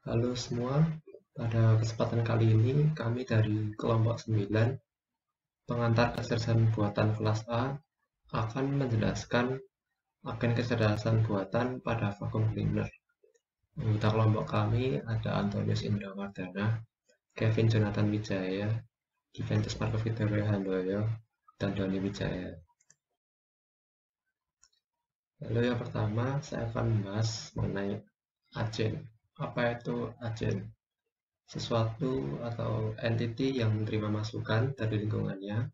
Halo semua, pada kesempatan kali ini kami dari kelompok 9, pengantar kecerdasan buatan kelas A, akan menjelaskan agen kecerdasan buatan pada vacuum cleaner. Anggota kelompok kami ada Antonius Indrawardana, Kevin Jonathan Wijaya, Juventus Marco Vittorio Handoyo, dan Doni Wijaya. Lalu yang pertama, saya akan membahas mengenai agen. Apa itu agen? Sesuatu atau entity yang menerima masukan dari lingkungannya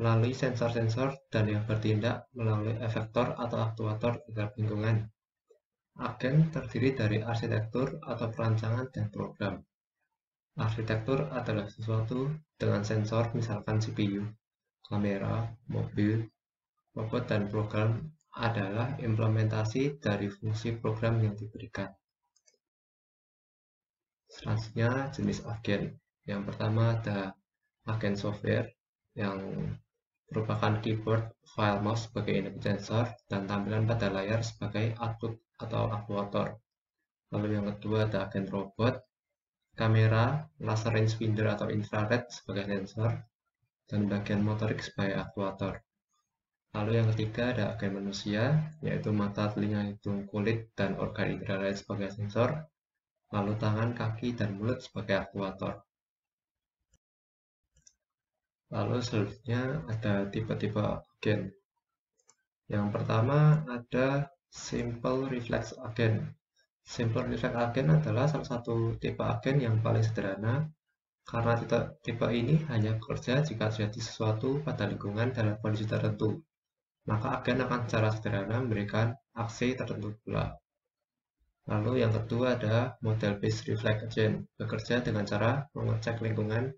melalui sensor-sensor dan yang bertindak melalui efektor atau aktuator terhadap lingkungan. Agen terdiri dari arsitektur atau perancangan dan program. Arsitektur adalah sesuatu dengan sensor misalkan CPU, kamera, mobil, robot, dan program adalah implementasi dari fungsi program yang diberikan. Selanjutnya jenis agen. Yang pertama ada agen software yang merupakan keyboard, file, mouse sebagai input sensor, dan tampilan pada layar sebagai output atau aktuator. Lalu yang kedua ada agen robot, kamera, laser rangefinder atau infrared sebagai sensor, dan bagian motorik sebagai aktuator. Lalu yang ketiga ada agen manusia, yaitu mata, telinga, hidung, kulit, dan organ indera lain sebagai sensor, lalu tangan, kaki, dan mulut sebagai aktuator. Lalu selanjutnya ada tipe-tipe agen. Yang pertama ada simple reflex agen. Simple reflex agen adalah salah satu tipe agen yang paling sederhana karena tipe ini hanya bekerja jika terjadi sesuatu pada lingkungan dalam kondisi tertentu. Maka agen akan secara sederhana memberikan aksi tertentu pula. Lalu yang kedua ada model based reflex agen, bekerja dengan cara mengecek lingkungan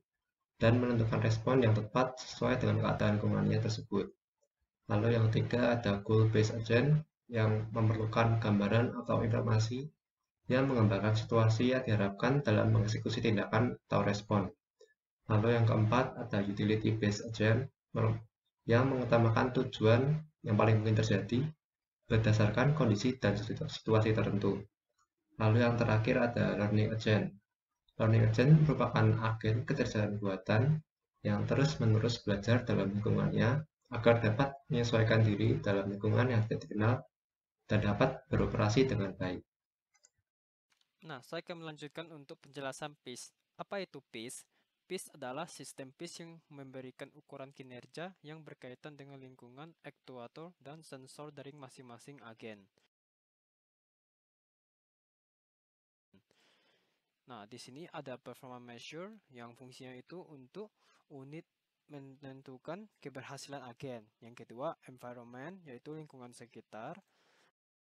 dan menentukan respon yang tepat sesuai dengan keadaan lingkungannya tersebut. Lalu yang ketiga ada goal-based agent yang memerlukan gambaran atau informasi yang menggambarkan situasi yang diharapkan dalam mengeksekusi tindakan atau respon. Lalu yang keempat ada utility-based agent yang mengutamakan tujuan yang paling mungkin terjadi berdasarkan kondisi dan situasi tertentu. Lalu yang terakhir ada learning agent. Learning agent merupakan agen kecerdasan buatan yang terus-menerus belajar dalam lingkungannya agar dapat menyesuaikan diri dalam lingkungan yang tidak dikenal dan dapat beroperasi dengan baik. Nah, saya akan melanjutkan untuk penjelasan PIS. Apa itu PIS? PIS adalah sistem PIS yang memberikan ukuran kinerja yang berkaitan dengan lingkungan, aktuator, dan sensor dari masing-masing agen. Nah, di sini ada performa measure yang fungsinya itu untuk unit menentukan keberhasilan agen. Yang kedua, environment, yaitu lingkungan sekitar.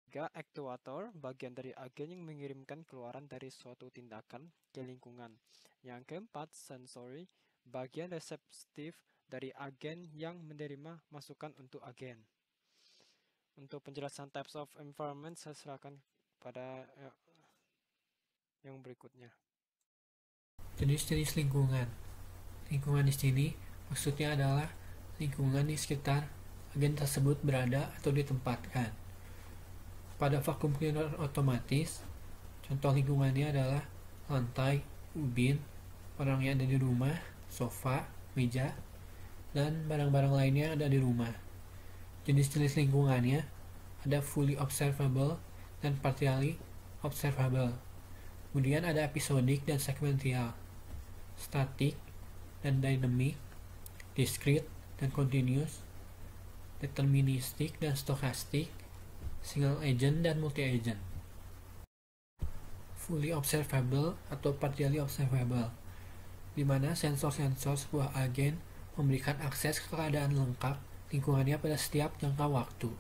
Tiga, aktuator, bagian dari agen yang mengirimkan keluaran dari suatu tindakan ke lingkungan. Yang keempat, sensory, bagian reseptif dari agen yang menerima masukan untuk agen. Untuk penjelasan types of environment, saya serahkan pada yang berikutnya. Jenis-jenis lingkungan. Lingkungan di sini maksudnya adalah lingkungan di sekitar agen tersebut berada atau ditempatkan. Pada vacuum cleaner otomatis, contoh lingkungannya adalah lantai, ubin, orang yang ada di rumah, sofa, meja, dan barang-barang lainnya ada di rumah. Jenis-jenis lingkungannya ada fully observable dan partially observable. Kemudian ada episodik dan segmental, static dan dynamic, discrete dan continuous, deterministik dan stochastic, single agent dan multi agent. Fully observable atau partially observable, di mana sensor-sensor sebuah agen memberikan akses ke keadaan lengkap lingkungannya pada setiap jangka waktu.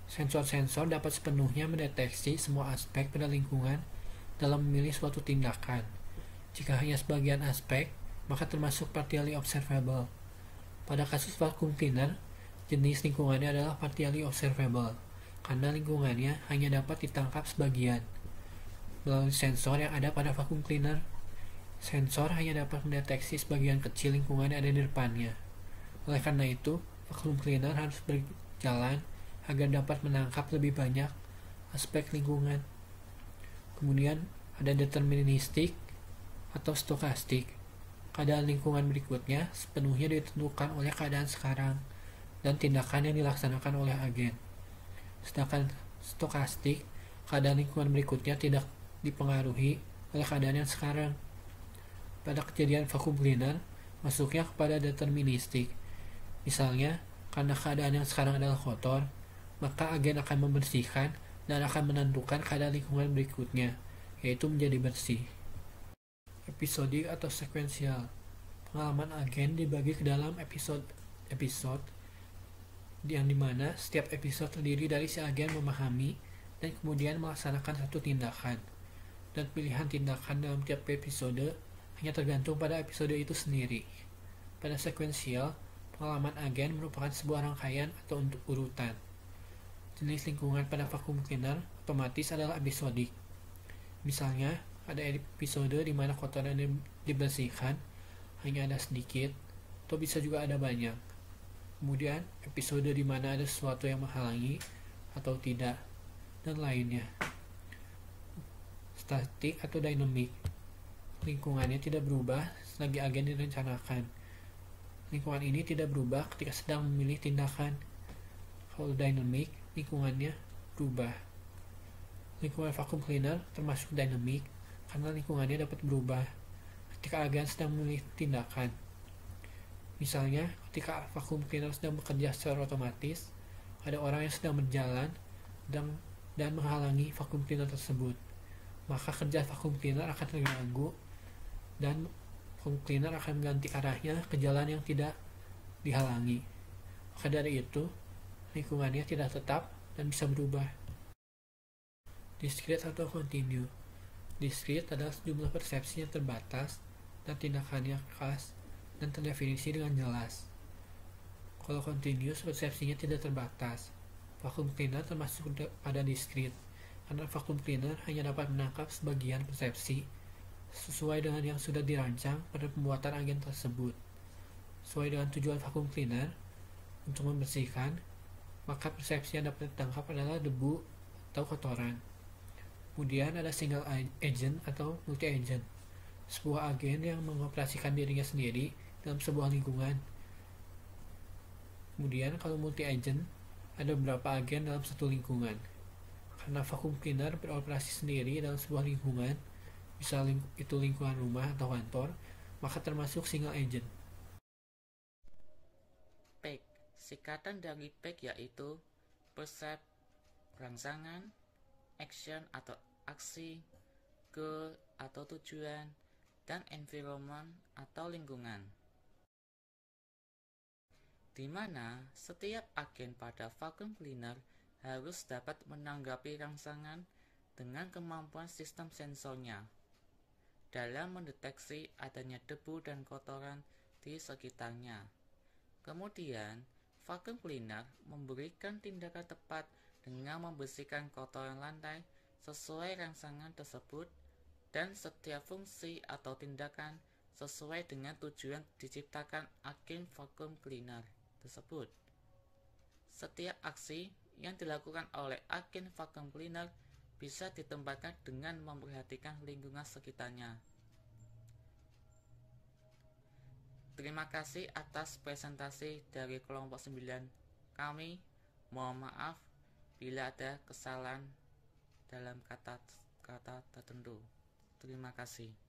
Sensor-sensor dapat sepenuhnya mendeteksi semua aspek pada lingkungan dalam memilih suatu tindakan. Jika hanya sebagian aspek, maka termasuk partially observable. Pada kasus vacuum cleaner, jenis lingkungannya adalah partially observable, karena lingkungannya hanya dapat ditangkap sebagian. Melalui sensor yang ada pada vacuum cleaner, sensor hanya dapat mendeteksi sebagian kecil lingkungan yang ada di depannya. Oleh karena itu, vacuum cleaner harus berjalan agar dapat menangkap lebih banyak aspek lingkungan. Kemudian, Ada deterministik atau stokastik. Keadaan lingkungan berikutnya sepenuhnya ditentukan oleh keadaan sekarang dan tindakan yang dilaksanakan oleh agen. Sedangkan stokastik, keadaan lingkungan berikutnya tidak dipengaruhi oleh keadaan yang sekarang. Pada kejadian vacuum cleaner, masuknya kepada deterministik. Misalnya, karena keadaan yang sekarang adalah kotor, maka agen akan membersihkan dan akan menentukan keadaan lingkungan berikutnya, yaitu menjadi bersih. Episodik atau sekuensial. Pengalaman agen dibagi ke dalam episode yang dimana setiap episode terdiri dari si agen memahami dan kemudian melaksanakan satu tindakan. Dan pilihan tindakan dalam tiap episode hanya tergantung pada episode itu sendiri. Pada sekuensial, pengalaman agen merupakan sebuah rangkaian atau untuk urutan. Jenis lingkungan pada vacuum cleaner otomatis adalah episodik. Misalnya, ada episode di mana kotoran dibersihkan hanya ada sedikit, atau bisa juga ada banyak. Kemudian, episode di mana ada sesuatu yang menghalangi atau tidak, dan lainnya. Statik atau dynamic. Lingkungannya tidak berubah selagi agen direncanakan. Lingkungan ini tidak berubah ketika sedang memilih tindakan. Kalau dynamic, lingkungannya berubah. Lingkungan vacuum cleaner termasuk dynamic karena lingkungannya dapat berubah ketika agen sedang memilih tindakan. Misalnya, ketika vacuum cleaner sedang bekerja secara otomatis, ada orang yang sedang berjalan dan menghalangi vacuum cleaner tersebut. Maka kerja vacuum cleaner akan terganggu dan vacuum cleaner akan mengganti arahnya ke jalan yang tidak dihalangi. Maka dari itu, lingkungannya tidak tetap dan bisa berubah. Discrete atau continue. Discrete adalah jumlah persepsi yang terbatas dan tindakannya khas dan terdefinisi dengan jelas. Kalau continuous, persepsinya tidak terbatas. Vacuum cleaner termasuk pada discrete, karena vacuum cleaner hanya dapat menangkap sebagian persepsi sesuai dengan yang sudah dirancang pada pembuatan agen tersebut. Sesuai dengan tujuan vacuum cleaner untuk membersihkan, maka persepsi yang dapat ditangkap adalah debu atau kotoran. Kemudian ada single agent atau multi agent, sebuah agen yang mengoperasikan dirinya sendiri dalam sebuah lingkungan. Kemudian kalau multi agent, ada beberapa agen dalam satu lingkungan. Karena vacuum cleaner beroperasi sendiri dalam sebuah lingkungan, bisa itu lingkungan rumah atau kantor, maka termasuk single agent. PAC, singkatan dari PAC yaitu perceive, rangsangan, action atau aksi, goal atau tujuan, dan environment atau lingkungan. Di mana setiap agen pada vacuum cleaner harus dapat menanggapi rangsangan dengan kemampuan sistem sensornya dalam mendeteksi adanya debu dan kotoran di sekitarnya. Kemudian, vacuum cleaner memberikan tindakan tepat dengan membersihkan kotoran lantai sesuai rangsangan tersebut dan setiap fungsi atau tindakan sesuai dengan tujuan diciptakan agen vacuum cleaner tersebut. Setiap aksi yang dilakukan oleh agen vacuum cleaner bisa ditempatkan dengan memperhatikan lingkungan sekitarnya. Terima kasih atas presentasi dari kelompok 9 kami. Mohon maaf bila ada kesalahan dalam kata-kata tertentu. Terima kasih.